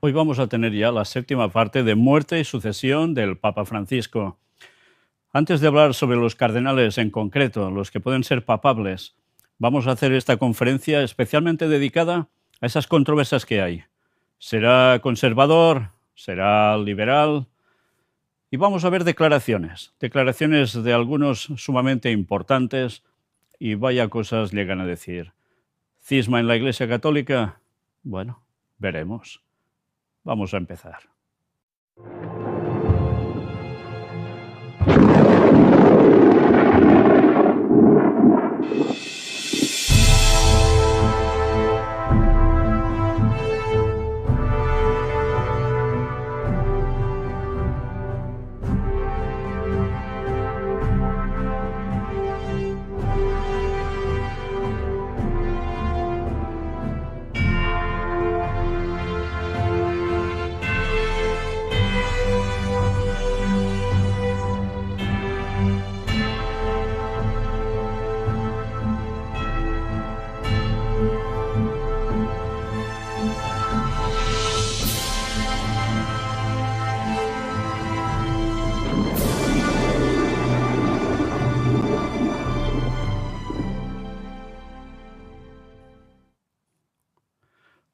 Hoy vamos a tener ya la séptima parte de Muerte y sucesión del Papa Francisco. Antes de hablar sobre los cardenales en concreto, los que pueden ser papables, vamos a hacer esta conferencia especialmente dedicada a esas controversias que hay. ¿Será conservador? ¿Será liberal? Y vamos a ver declaraciones de algunos sumamente importantes, y vaya cosas llegan a decir. ¿Cisma en la Iglesia Católica? Bueno, veremos. Vamos a empezar.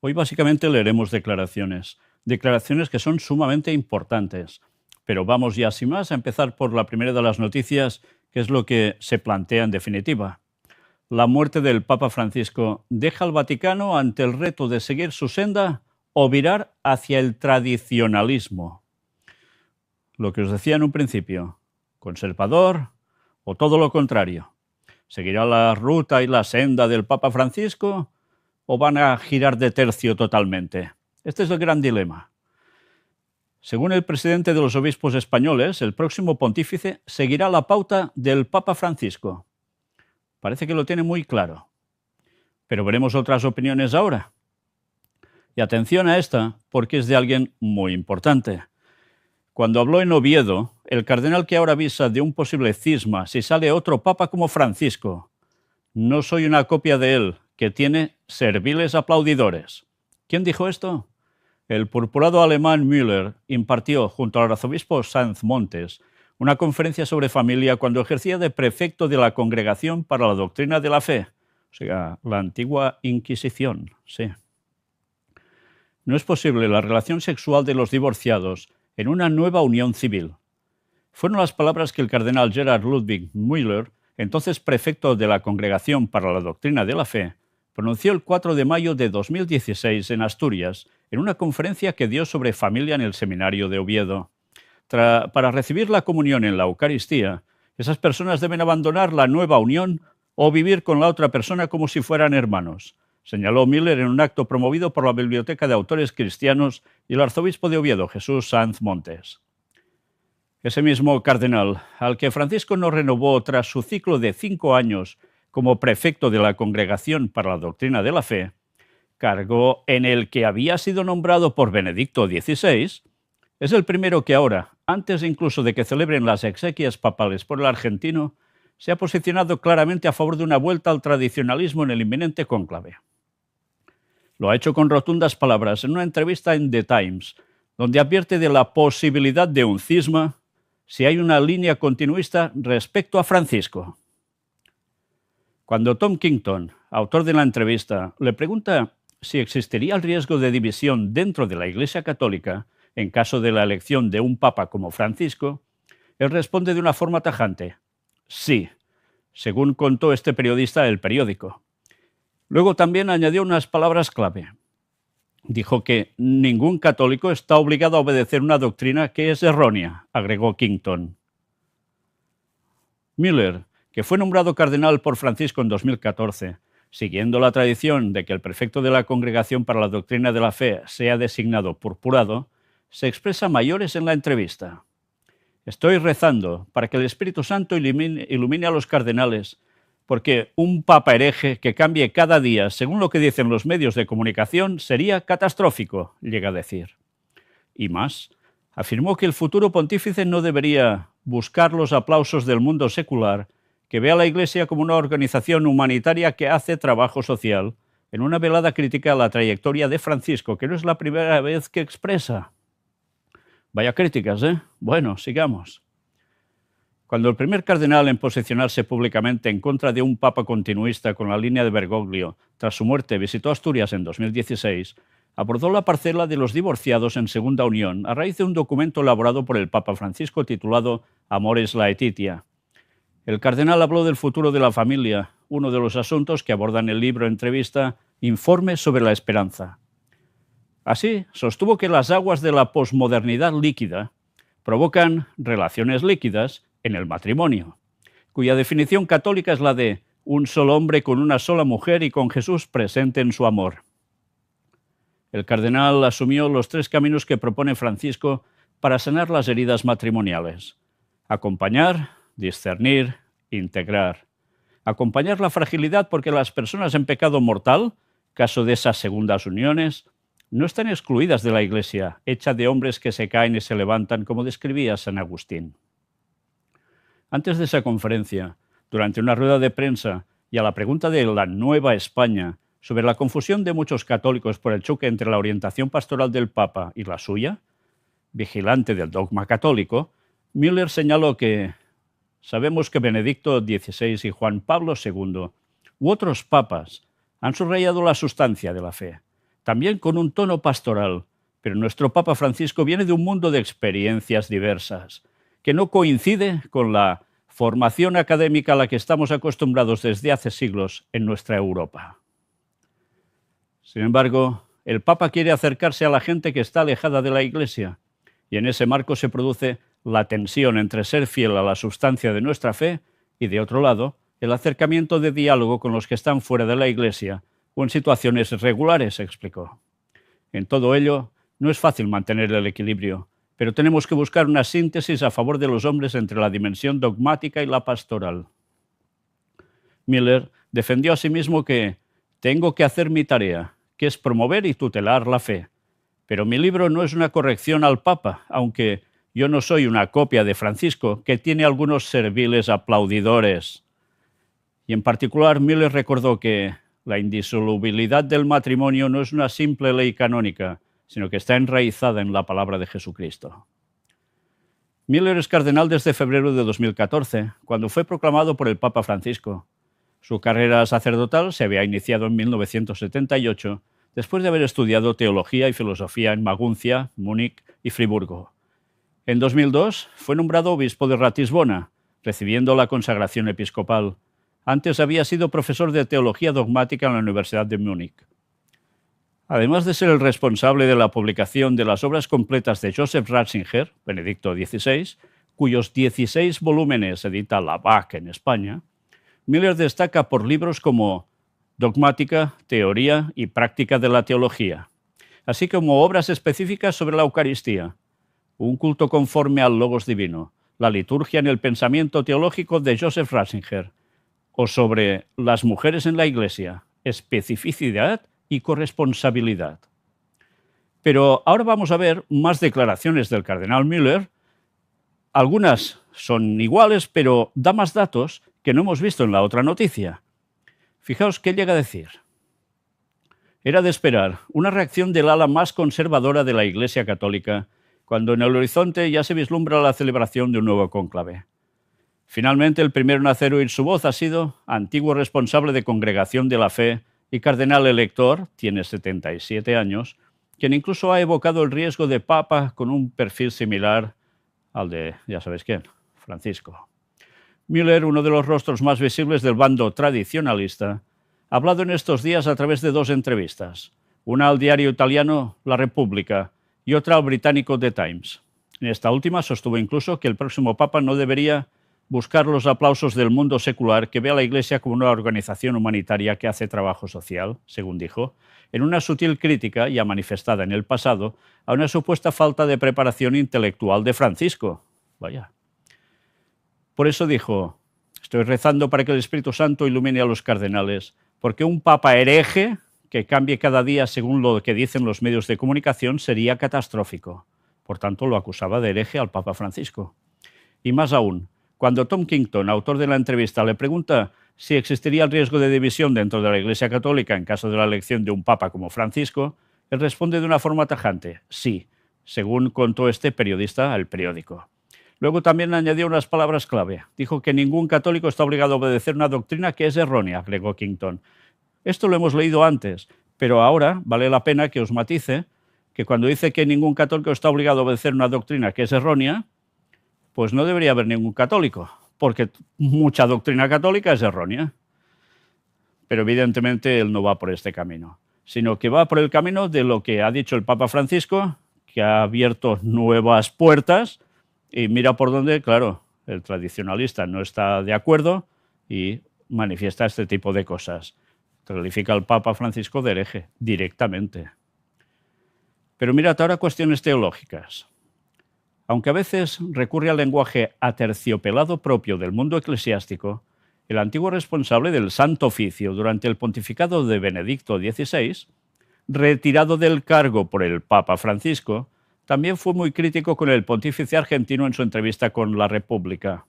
Hoy básicamente leeremos declaraciones que son sumamente importantes, pero vamos ya sin más a empezar por la primera de las noticias, que es lo que se plantea en definitiva. La muerte del Papa Francisco deja al Vaticano ante el reto de seguir su senda o virar hacia el tradicionalismo. Lo que os decía en un principio, conservador o todo lo contrario. ¿Seguirá la ruta y la senda del Papa Francisco o van a girar de tercio totalmente? Este es el gran dilema. Según el presidente de los obispos españoles, el próximo pontífice seguirá la pauta del Papa Francisco. Parece que lo tiene muy claro. Pero veremos otras opiniones ahora. Y atención a esta, porque es de alguien muy importante. Cuando habló en Oviedo, el cardenal que ahora avisa de un posible cisma si sale otro papa como Francisco: no soy una copia de él, que tiene serviles aplaudidores. ¿Quién dijo esto? El purpurado alemán Müller impartió, junto al arzobispo Sanz Montes, una conferencia sobre familia cuando ejercía de prefecto de la Congregación para la Doctrina de la Fe, o sea, la antigua Inquisición, sí. No es posible la relación sexual de los divorciados en una nueva unión civil. Fueron las palabras que el cardenal Gerhard Ludwig Müller, entonces prefecto de la Congregación para la Doctrina de la Fe, pronunció el 4 de mayo de 2016 en Asturias, en una conferencia que dio sobre familia en el seminario de Oviedo. Para recibir la comunión en la Eucaristía, esas personas deben abandonar la nueva unión o vivir con la otra persona como si fueran hermanos, señaló Müller en un acto promovido por la Biblioteca de Autores Cristianos y el arzobispo de Oviedo, Jesús Sanz Montes. Ese mismo cardenal, al que Francisco no renovó tras su ciclo de 5 años como prefecto de la Congregación para la Doctrina de la Fe, cargo en el que había sido nombrado por Benedicto XVI, es el primero que ahora, antes incluso de que celebren las exequias papales por el argentino, se ha posicionado claramente a favor de una vuelta al tradicionalismo en el inminente cónclave. Lo ha hecho con rotundas palabras en una entrevista en The Times, donde advierte de la posibilidad de un cisma si hay una línea continuista respecto a Francisco. Cuando Tom Kington, autor de la entrevista, le pregunta si existiría el riesgo de división dentro de la Iglesia Católica en caso de la elección de un papa como Francisco, él responde de una forma tajante: sí, según contó este periodista del periódico. Luego también añadió unas palabras clave. Dijo que ningún católico está obligado a obedecer una doctrina que es errónea, agregó Kington. Müller, que fue nombrado cardenal por Francisco en 2014, siguiendo la tradición de que el prefecto de la Congregación para la Doctrina de la Fe sea designado purpurado, se expresa mayores en la entrevista. Estoy rezando para que el Espíritu Santo ilumine a los cardenales, porque un papa hereje que cambie cada día según lo que dicen los medios de comunicación sería catastrófico, llega a decir. Y más, afirmó que el futuro pontífice no debería buscar los aplausos del mundo secular, que ve a la Iglesia como una organización humanitaria que hace trabajo social, en una velada crítica a la trayectoria de Francisco, que no es la primera vez que expresa. Vaya críticas, ¿eh? Bueno, sigamos. Cuando el primer cardenal en posicionarse públicamente en contra de un papa continuista con la línea de Bergoglio tras su muerte visitó Asturias en 2016, abordó la parcela de los divorciados en segunda unión a raíz de un documento elaborado por el Papa Francisco titulado Amoris Laetitia. El cardenal habló del futuro de la familia, uno de los asuntos que abordan el libro entrevista Informe sobre la esperanza. Así, sostuvo que las aguas de la posmodernidad líquida provocan relaciones líquidas en el matrimonio, cuya definición católica es la de un solo hombre con una sola mujer y con Jesús presente en su amor. El cardenal asumió los 3 caminos que propone Francisco para sanar las heridas matrimoniales: acompañar, discernir, integrar. Acompañar la fragilidad porque las personas en pecado mortal, caso de esas segundas uniones, no están excluidas de la Iglesia, hecha de hombres que se caen y se levantan, como describía San Agustín. Antes de esa conferencia, durante una rueda de prensa y a la pregunta de la Nueva España sobre la confusión de muchos católicos por el choque entre la orientación pastoral del Papa y la suya, vigilante del dogma católico, Müller señaló que sabemos que Benedicto XVI y Juan Pablo II u otros papas han subrayado la sustancia de la fe, también con un tono pastoral, pero nuestro Papa Francisco viene de un mundo de experiencias diversas, que no coincide con la formación académica a la que estamos acostumbrados desde hace siglos en nuestra Europa. Sin embargo, el Papa quiere acercarse a la gente que está alejada de la Iglesia, y en ese marco se produce la tensión entre ser fiel a la sustancia de nuestra fe y, de otro lado, el acercamiento de diálogo con los que están fuera de la Iglesia o en situaciones regulares, explicó. En todo ello, no es fácil mantener el equilibrio, pero tenemos que buscar una síntesis a favor de los hombres entre la dimensión dogmática y la pastoral. Müller defendió asimismo que tengo que hacer mi tarea, que es promover y tutelar la fe. Pero mi libro no es una corrección al Papa, aunque yo no soy una copia de Francisco, que tiene algunos serviles aplaudidores. Y en particular, Müller recordó que la indisolubilidad del matrimonio no es una simple ley canónica, sino que está enraizada en la palabra de Jesucristo. Müller es cardenal desde febrero de 2014, cuando fue proclamado por el Papa Francisco. Su carrera sacerdotal se había iniciado en 1978, después de haber estudiado teología y filosofía en Maguncia, Múnich y Friburgo. En 2002 fue nombrado obispo de Ratisbona, recibiendo la consagración episcopal. Antes había sido profesor de teología dogmática en la Universidad de Múnich. Además de ser el responsable de la publicación de las obras completas de Joseph Ratzinger, Benedicto XVI, cuyos 16 volúmenes edita la BAC en España, Müller destaca por libros como Dogmática, Teoría y Práctica de la Teología, así como obras específicas sobre la Eucaristía, Un culto conforme al Logos Divino, La liturgia en el pensamiento teológico de Joseph Ratzinger, o sobre Las mujeres en la Iglesia, Especificidad y corresponsabilidad. Pero ahora vamos a ver más declaraciones del cardenal Müller. Algunas son iguales, pero da más datos que no hemos visto en la otra noticia. Fijaos qué llega a decir. Era de esperar una reacción del ala más conservadora de la Iglesia Católica cuando en el horizonte ya se vislumbra la celebración de un nuevo cónclave. Finalmente, el primero en hacer oír su voz ha sido antiguo responsable de Congregación de la Fe y cardenal elector, tiene 77 años, quien incluso ha evocado el riesgo de papa con un perfil similar al de, ya sabéis quién, Francisco. Müller, uno de los rostros más visibles del bando tradicionalista, ha hablado en estos días a través de 2 entrevistas, una al diario italiano La Repubblica y otra al británico The Times. En esta última sostuvo incluso que el próximo papa no debería buscar los aplausos del mundo secular que ve a la Iglesia como una organización humanitaria que hace trabajo social, según dijo, en una sutil crítica, ya manifestada en el pasado, a una supuesta falta de preparación intelectual de Francisco. Vaya. Por eso dijo, estoy rezando para que el Espíritu Santo ilumine a los cardenales, porque un papa hereje que cambie cada día según lo que dicen los medios de comunicación sería catastrófico. Por tanto, lo acusaba de hereje al Papa Francisco. Y más aún, cuando Tom Kington, autor de la entrevista, le pregunta si existiría el riesgo de división dentro de la Iglesia Católica en caso de la elección de un papa como Francisco, él responde de una forma tajante: sí, según contó este periodista al periódico. Luego también añadió unas palabras clave. Dijo que ningún católico está obligado a obedecer una doctrina que es errónea, agregó Kington. Esto lo hemos leído antes, pero ahora vale la pena que os matice que cuando dice que ningún católico está obligado a obedecer una doctrina que es errónea, pues no debería haber ningún católico, porque mucha doctrina católica es errónea. Pero evidentemente él no va por este camino, sino que va por el camino de lo que ha dicho el Papa Francisco, que ha abierto nuevas puertas y mira por dónde, claro, el tradicionalista no está de acuerdo y manifiesta este tipo de cosas. Califica al Papa Francisco de hereje directamente. Pero mirad ahora cuestiones teológicas. Aunque a veces recurre al lenguaje aterciopelado propio del mundo eclesiástico, el antiguo responsable del Santo Oficio durante el pontificado de Benedicto XVI, retirado del cargo por el Papa Francisco, también fue muy crítico con el pontífice argentino en su entrevista con La República.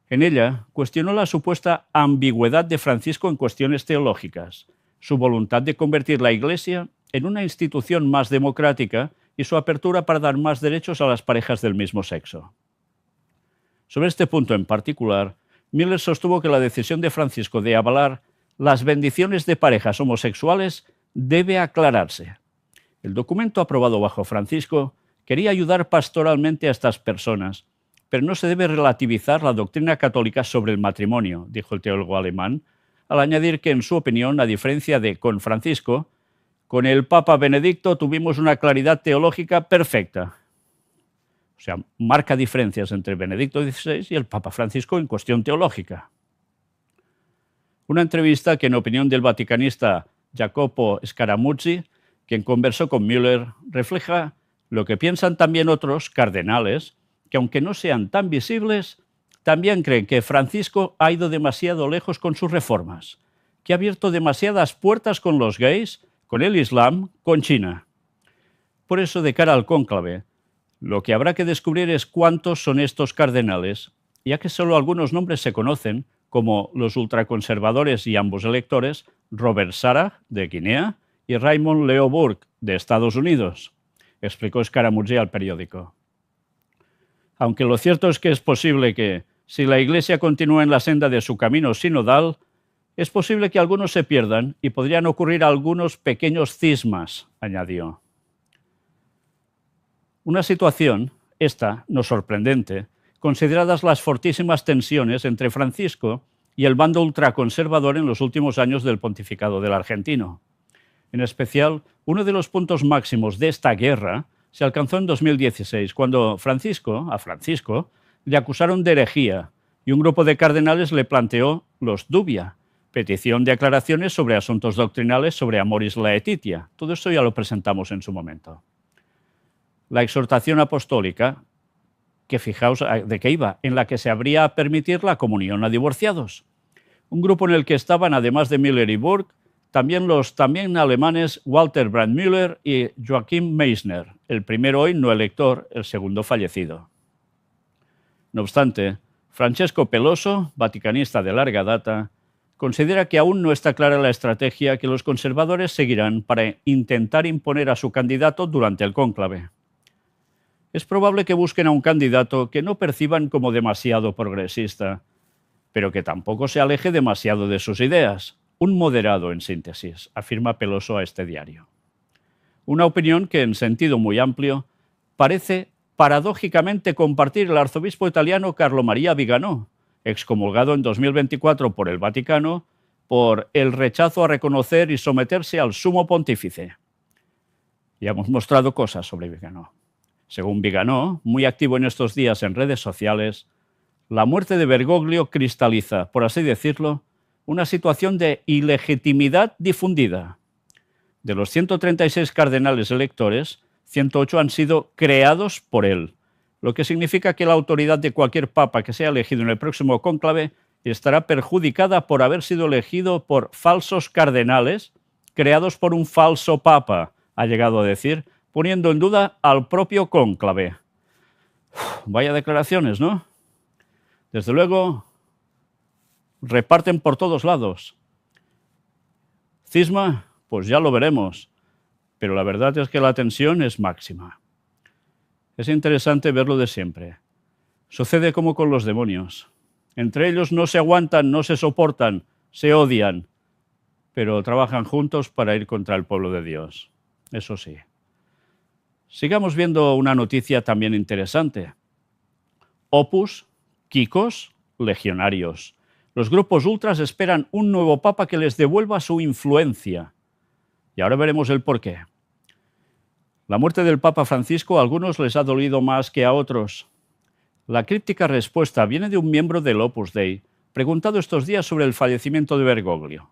En ella cuestionó la supuesta ambigüedad de Francisco en cuestiones teológicas, su voluntad de convertir la Iglesia en una institución más democrática y su apertura para dar más derechos a las parejas del mismo sexo. Sobre este punto en particular, Miller sostuvo que la decisión de Francisco de avalar las bendiciones de parejas homosexuales debe aclararse. El documento aprobado bajo Francisco quería ayudar pastoralmente a estas personas, pero no se debe relativizar la doctrina católica sobre el matrimonio, dijo el teólogo alemán, al añadir que, en su opinión, a diferencia de con Francisco, con el Papa Benedicto tuvimos una claridad teológica perfecta. O sea, marca diferencias entre Benedicto XVI y el Papa Francisco en cuestión teológica. Una entrevista que, en opinión del vaticanista Jacopo Scaramuzzi, quien conversó con Müller, refleja lo que piensan también otros cardenales, que aunque no sean tan visibles, también creen que Francisco ha ido demasiado lejos con sus reformas, que ha abierto demasiadas puertas con los gays, con el Islam, con China. Por eso, de cara al cónclave, lo que habrá que descubrir es cuántos son estos cardenales, ya que solo algunos nombres se conocen, como los ultraconservadores y ambos electores Robert Sarah, de Guinea, y Raymond Leo Burke, de Estados Unidos, explicó Scaramuzzi al periódico. Aunque lo cierto es que es posible que, si la Iglesia continúa en la senda de su camino sinodal, es posible que algunos se pierdan y podrían ocurrir algunos pequeños cismas, añadió. Una situación, esta no sorprendente, consideradas las fortísimas tensiones entre Francisco y el bando ultraconservador en los últimos años del pontificado del argentino. En especial, uno de los puntos máximos de esta guerra se alcanzó en 2016, cuando a Francisco le acusaron de herejía y un grupo de cardenales le planteó los dubia, petición de aclaraciones sobre asuntos doctrinales sobre Amoris Laetitia. Todo esto ya lo presentamos en su momento. La exhortación apostólica, que fijaos de qué iba, en la que se habría a permitir la comunión a divorciados. Un grupo en el que estaban, además de Müller y Burke, también alemanes Walter Brandmüller y Joachim Meissner, el primero hoy no elector, el segundo fallecido. No obstante, Francesco Peloso, vaticanista de larga data, considera que aún no está clara la estrategia que los conservadores seguirán para intentar imponer a su candidato durante el cónclave. Es probable que busquen a un candidato que no perciban como demasiado progresista, pero que tampoco se aleje demasiado de sus ideas. Un moderado, en síntesis, afirma Peloso a este diario. Una opinión que, en sentido muy amplio, parece paradójicamente compartir el arzobispo italiano Carlo Maria Viganò, excomulgado en 2024 por el Vaticano por el rechazo a reconocer y someterse al sumo pontífice. Ya hemos mostrado cosas sobre Viganò. Según Viganò, muy activo en estos días en redes sociales, la muerte de Bergoglio cristaliza, por así decirlo, una situación de ilegitimidad difundida. De los 136 cardenales electores, 108 han sido creados por él, lo que significa que la autoridad de cualquier papa que sea elegido en el próximo cónclave estará perjudicada por haber sido elegido por falsos cardenales creados por un falso papa, ha llegado a decir, poniendo en duda al propio cónclave. Vaya declaraciones, ¿no? Desde luego, reparten por todos lados. Cisma, pues ya lo veremos, pero la verdad es que la tensión es máxima. Es interesante ver lo de siempre. Sucede como con los demonios. Entre ellos no se aguantan, no se soportan, se odian, pero trabajan juntos para ir contra el pueblo de Dios. Eso sí. Sigamos viendo una noticia también interesante. Opus, Kikos, legionarios. Los grupos ultras esperan un nuevo papa que les devuelva su influencia. Y ahora veremos el porqué. La muerte del Papa Francisco a algunos les ha dolido más que a otros. La críptica respuesta viene de un miembro del Opus Dei, preguntado estos días sobre el fallecimiento de Bergoglio.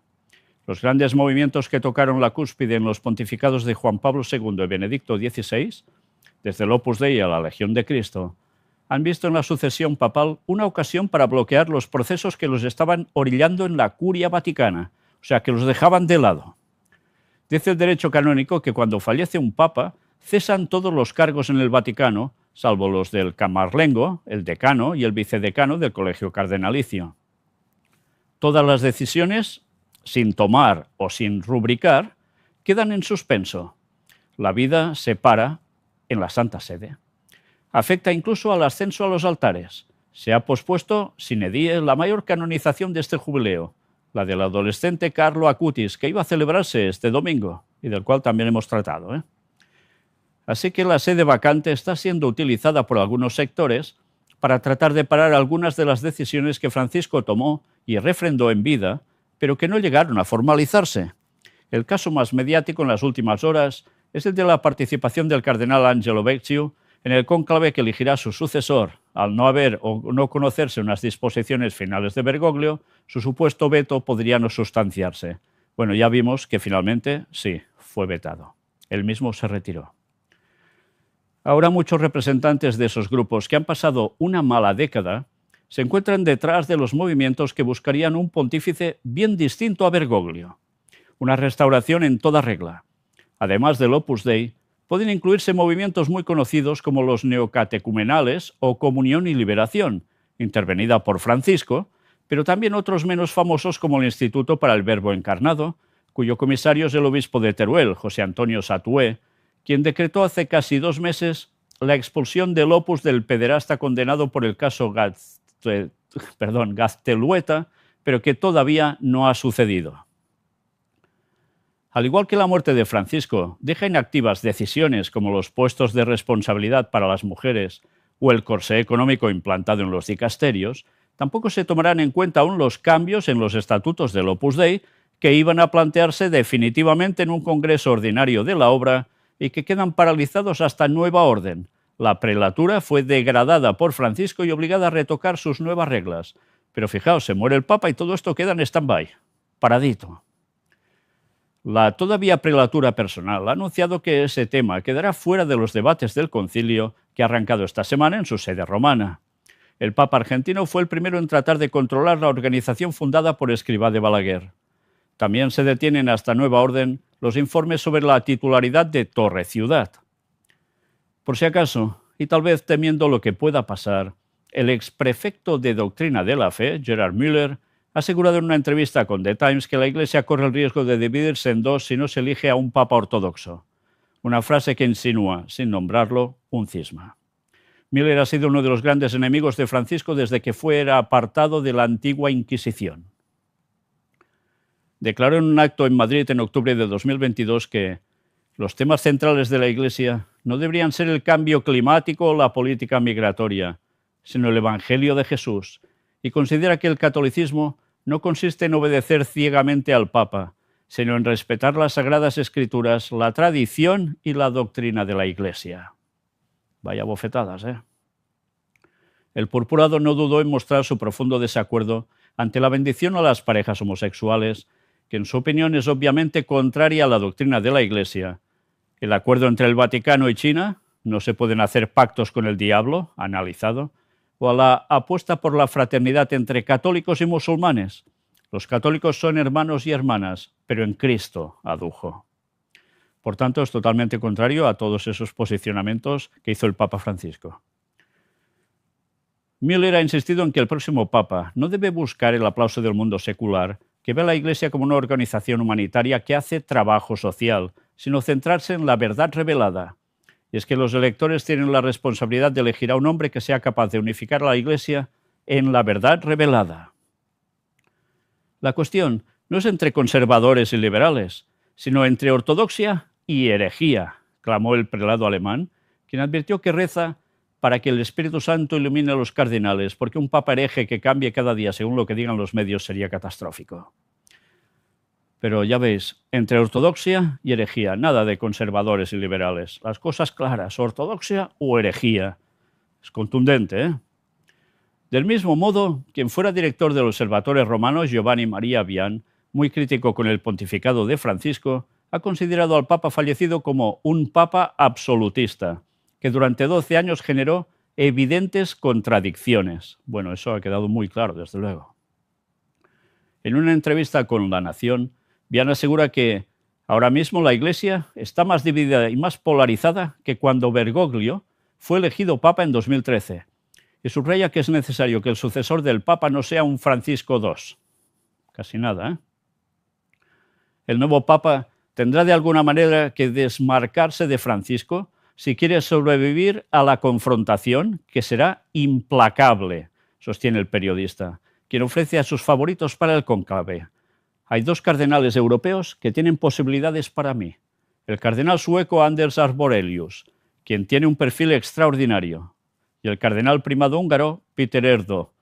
Los grandes movimientos que tocaron la cúspide en los pontificados de Juan Pablo II y Benedicto XVI, desde el Opus Dei a la Legión de Cristo, han visto en la sucesión papal una ocasión para bloquear los procesos que los estaban orillando en la Curia Vaticana, o sea, que los dejaban de lado. Dice el derecho canónico que cuando fallece un papa, cesan todos los cargos en el Vaticano, salvo los del camarlengo, el decano y el vicedecano del colegio cardenalicio. Todas las decisiones, sin tomar o sin rubricar, quedan en suspenso. La vida se para en la Santa Sede. Afecta incluso al ascenso a los altares. Se ha pospuesto sine die la mayor canonización de este jubileo, la del adolescente Carlo Acutis, que iba a celebrarse este domingo y del cual también hemos tratado. Así que la sede vacante está siendo utilizada por algunos sectores para tratar de parar algunas de las decisiones que Francisco tomó y refrendó en vida, pero que no llegaron a formalizarse. El caso más mediático en las últimas horas es el de la participación del cardenal Angelo Becciu en el cónclave que elegirá su sucesor. Al no haber o no conocerse unas disposiciones finales de Bergoglio, su supuesto veto podría no sustanciarse. Bueno, ya vimos que finalmente sí, fue vetado. Él mismo se retiró. Ahora muchos representantes de esos grupos que han pasado una mala década se encuentran detrás de los movimientos que buscarían un pontífice bien distinto a Bergoglio. Una restauración en toda regla. Además del Opus Dei, pueden incluirse movimientos muy conocidos como los neocatecumenales o Comunión y Liberación, intervenida por Francisco, pero también otros menos famosos como el Instituto para el Verbo Encarnado, cuyo comisario es el obispo de Teruel, José Antonio Satué, quien decretó hace casi 2 meses la expulsión del Opus del pederasta condenado por el caso Gaztelueta, pero que todavía no ha sucedido. Al igual que la muerte de Francisco deja inactivas decisiones como los puestos de responsabilidad para las mujeres o el corsé económico implantado en los dicasterios, tampoco se tomarán en cuenta aún los cambios en los estatutos del Opus Dei que iban a plantearse definitivamente en un congreso ordinario de la obra y que quedan paralizados hasta nueva orden. La prelatura fue degradada por Francisco y obligada a retocar sus nuevas reglas. Pero fijaos, se muere el Papa y todo esto queda en stand-by, paradito. La todavía prelatura personal ha anunciado que ese tema quedará fuera de los debates del concilio que ha arrancado esta semana en su sede romana. El Papa argentino fue el primero en tratar de controlar la organización fundada por Escrivá de Balaguer. También se detienen hasta nueva orden los informes sobre la titularidad de Torre Ciudad. Por si acaso, y tal vez temiendo lo que pueda pasar, el exprefecto de Doctrina de la Fe, Gerard Müller, ha asegurado en una entrevista con The Times que la Iglesia corre el riesgo de dividirse en dos si no se elige a un papa ortodoxo. Una frase que insinúa, sin nombrarlo, un cisma. Müller ha sido uno de los grandes enemigos de Francisco desde que fuera apartado de la antigua Inquisición. Declaró en un acto en Madrid en octubre de 2022 que los temas centrales de la Iglesia no deberían ser el cambio climático o la política migratoria, sino el Evangelio de Jesús, y considera que el catolicismo no consiste en obedecer ciegamente al Papa, sino en respetar las Sagradas Escrituras, la tradición y la doctrina de la Iglesia. Vaya bofetadas, ¿eh? El purpurado no dudó en mostrar su profundo desacuerdo ante la bendición a las parejas homosexuales, que en su opinión es obviamente contraria a la doctrina de la Iglesia. El acuerdo entre el Vaticano y China, no se pueden hacer pactos con el diablo, analizado, o a la apuesta por la fraternidad entre católicos y musulmanes. Los católicos son hermanos y hermanas, pero en Cristo, adujo. Por tanto, es totalmente contrario a todos esos posicionamientos que hizo el Papa Francisco. Müller ha insistido en que el próximo Papa no debe buscar el aplauso del mundo secular, que ve a la Iglesia como una organización humanitaria que hace trabajo social, sino centrarse en la verdad revelada. Y es que los electores tienen la responsabilidad de elegir a un hombre que sea capaz de unificar a la Iglesia en la verdad revelada. La cuestión no es entre conservadores y liberales, sino entre ortodoxia y herejía, clamó el prelado alemán, quien advirtió que reza para que el Espíritu Santo ilumine a los cardenales, porque un papa hereje que cambie cada día según lo que digan los medios sería catastrófico. Pero ya veis, entre ortodoxia y herejía, nada de conservadores y liberales. Las cosas claras, ortodoxia o herejía. Es contundente, ¿eh? Del mismo modo, quien fuera director del Observatorio Romano, Giovanni Maria Vian, muy crítico con el pontificado de Francisco, ha considerado al Papa fallecido como un Papa absolutista, que durante 12 años generó evidentes contradicciones. Bueno, eso ha quedado muy claro, desde luego. En una entrevista con La Nación, Vian asegura que ahora mismo la Iglesia está más dividida y más polarizada que cuando Bergoglio fue elegido Papa en 2013, y subraya que es necesario que el sucesor del Papa no sea un Francisco II. Casi nada, ¿eh? El nuevo Papa tendrá de alguna manera que desmarcarse de Francisco si quiere sobrevivir a la confrontación, que será implacable, sostiene el periodista, quien ofrece a sus favoritos para el cónclave. Hay 2 cardenales europeos que tienen posibilidades para mí. El cardenal sueco Anders Arborelius, quien tiene un perfil extraordinario, y el cardenal primado húngaro Peter Erdo.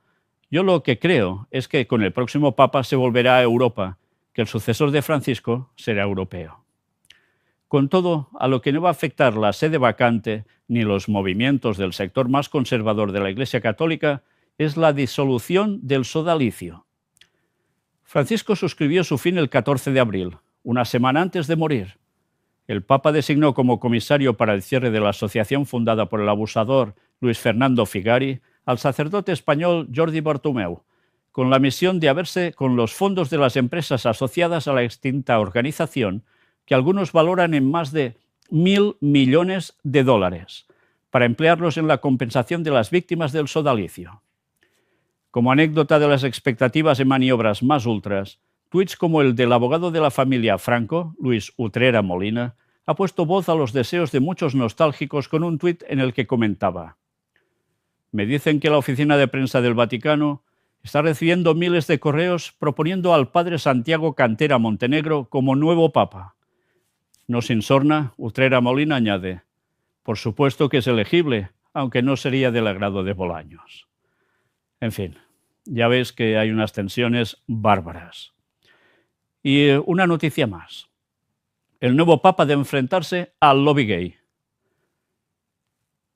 Yo lo que creo es que con el próximo Papa se volverá a Europa, que el sucesor de Francisco será europeo. Con todo, a lo que no va a afectar la sede vacante ni los movimientos del sector más conservador de la Iglesia Católica es la disolución del sodalicio. Francisco suscribió su fin el 14 de abril, una semana antes de morir. El Papa designó como comisario para el cierre de la asociación fundada por el abusador Luis Fernando Figari al sacerdote español Jordi Bartomeu, con la misión de haberse con los fondos de las empresas asociadas a la extinta organización, que algunos valoran en más de 1.000 millones de dólares, para emplearlos en la compensación de las víctimas del sodalicio. Como anécdota de las expectativas en maniobras más ultras, tuits como el del abogado de la familia Franco, Luis Utrera Molina, ha puesto voz a los deseos de muchos nostálgicos con un tuit en el que comentaba: me dicen que la oficina de prensa del Vaticano está recibiendo miles de correos proponiendo al padre Santiago Cantera Montenegro como nuevo papa. No sin sorna, Utrera Molina añade: por supuesto que es elegible, aunque no sería del agrado de Bolaños. En fin, ya ves que hay unas tensiones bárbaras. Y una noticia más. El nuevo papa debe enfrentarse al lobby gay.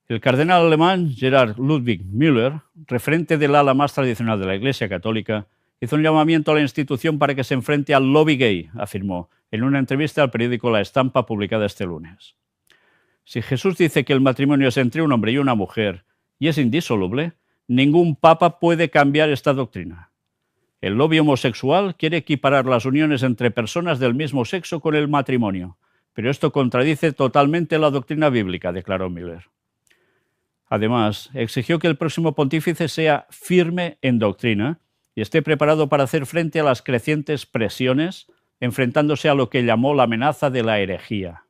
El cardenal alemán Gerhard Ludwig Müller, referente del ala más tradicional de la Iglesia Católica, hizo un llamamiento a la institución para que se enfrente al lobby gay, afirmó en una entrevista al periódico La Estampa publicada este lunes. Si Jesús dice que el matrimonio es entre un hombre y una mujer y es indisoluble, ningún papa puede cambiar esta doctrina. El lobby homosexual quiere equiparar las uniones entre personas del mismo sexo con el matrimonio, pero esto contradice totalmente la doctrina bíblica, declaró Müller. Además, exigió que el próximo pontífice sea firme en doctrina y esté preparado para hacer frente a las crecientes presiones, enfrentándose a lo que llamó la amenaza de la herejía.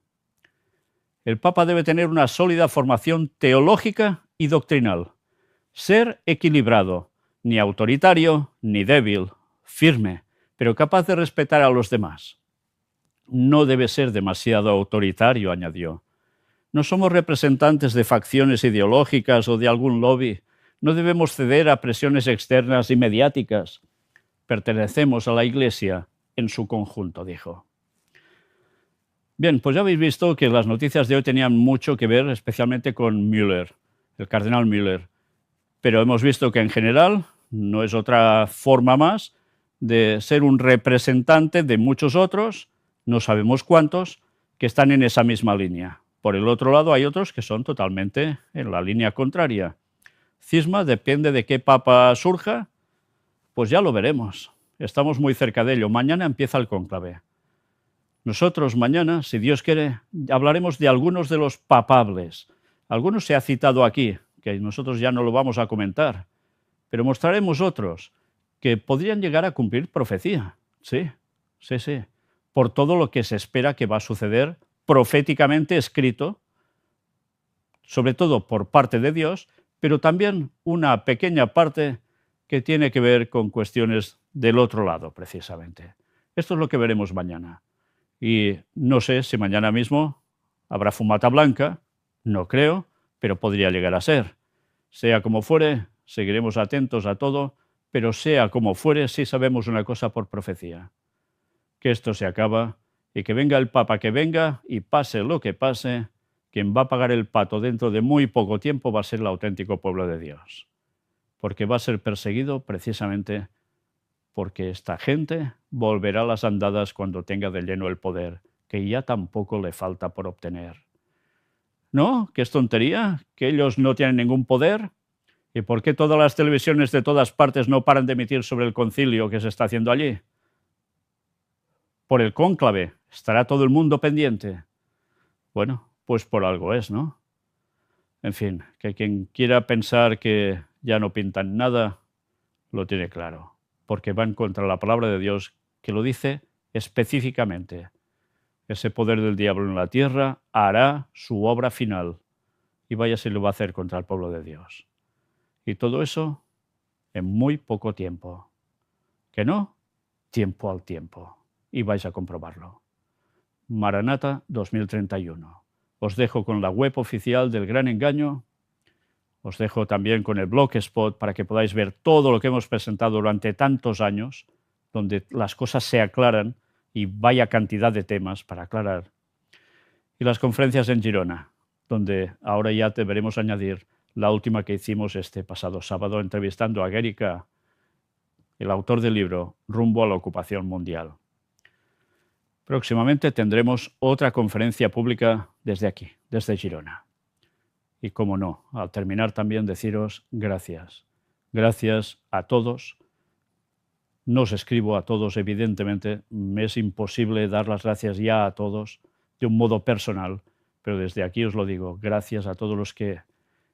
El Papa debe tener una sólida formación teológica y doctrinal, ser equilibrado, ni autoritario ni débil, firme, pero capaz de respetar a los demás. No debe ser demasiado autoritario, añadió. No somos representantes de facciones ideológicas o de algún lobby. No debemos ceder a presiones externas y mediáticas. Pertenecemos a la Iglesia en su conjunto, dijo. Bien, pues ya habéis visto que las noticias de hoy tenían mucho que ver, especialmente con Müller, el cardenal Müller. Pero hemos visto que en general no es otra forma más de ser un representante de muchos otros, no sabemos cuántos, que están en esa misma línea. Por el otro lado hay otros que son totalmente en la línea contraria. Cisma depende de qué papa surja, pues ya lo veremos. Estamos muy cerca de ello. Mañana empieza el cónclave. Nosotros mañana, si Dios quiere, hablaremos de algunos de los papables. Algunos se ha citado aquí, que nosotros ya no lo vamos a comentar, pero mostraremos otros que podrían llegar a cumplir profecía. Sí, sí, sí. Por todo lo que se espera que va a suceder proféticamente escrito, sobre todo por parte de Dios, pero también una pequeña parte que tiene que ver con cuestiones del otro lado, precisamente. Esto es lo que veremos mañana. Y no sé si mañana mismo habrá fumata blanca, no creo, pero podría llegar a ser. Sea como fuere, seguiremos atentos a todo, pero sea como fuere, sí sabemos una cosa por profecía, que esto se acaba y que venga el Papa que venga y pase lo que pase, quien va a pagar el pato dentro de muy poco tiempo va a ser el auténtico pueblo de Dios, porque va a ser perseguido precisamente porque esta gente volverá a las andadas cuando tenga de lleno el poder, que ya tampoco le falta por obtener. ¿No? ¿Qué es tontería? ¿Que ellos no tienen ningún poder? ¿Y por qué todas las televisiones de todas partes no paran de emitir sobre el concilio que se está haciendo allí? Por el cónclave. ¿Estará todo el mundo pendiente? Bueno, pues por algo es, ¿no? En fin, que quien quiera pensar que ya no pintan nada, lo tiene claro, porque van contra la palabra de Dios que lo dice específicamente. Ese poder del diablo en la tierra hará su obra final y vaya si lo va a hacer contra el pueblo de Dios. Y todo eso en muy poco tiempo. ¿Que no? Tiempo al tiempo. Y vais a comprobarlo. Maranata 2031. Os dejo con la web oficial del Gran Engaño. Os dejo también con el Blogspot para que podáis ver todo lo que hemos presentado durante tantos años, donde las cosas se aclaran y vaya cantidad de temas para aclarar. Y las conferencias en Girona, donde ahora ya deberemos añadir la última que hicimos este pasado sábado, entrevistando a Guernica, el autor del libro Rumbo a la ocupación mundial. Próximamente tendremos otra conferencia pública desde aquí, desde Girona. Y cómo no, al terminar también deciros gracias. Gracias a todos. No os escribo a todos, evidentemente, me es imposible dar las gracias ya a todos de un modo personal, pero desde aquí os lo digo, gracias a todos los que,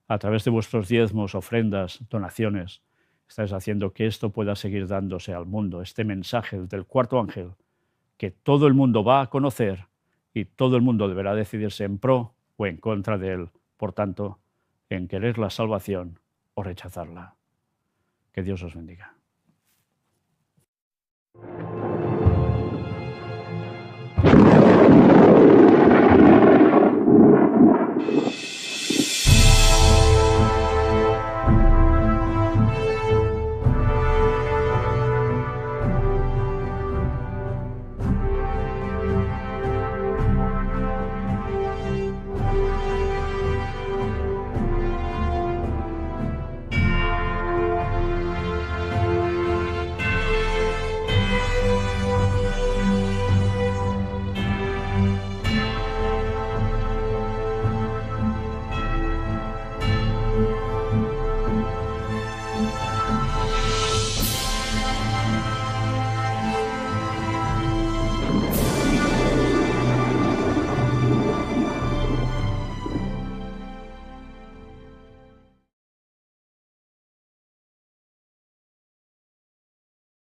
a través de vuestros diezmos, ofrendas, donaciones, estáis haciendo que esto pueda seguir dándose al mundo, este mensaje del cuarto ángel, que todo el mundo va a conocer y todo el mundo deberá decidirse en pro o en contra de él. Por tanto, en querer la salvación o rechazarla. Que Dios os bendiga.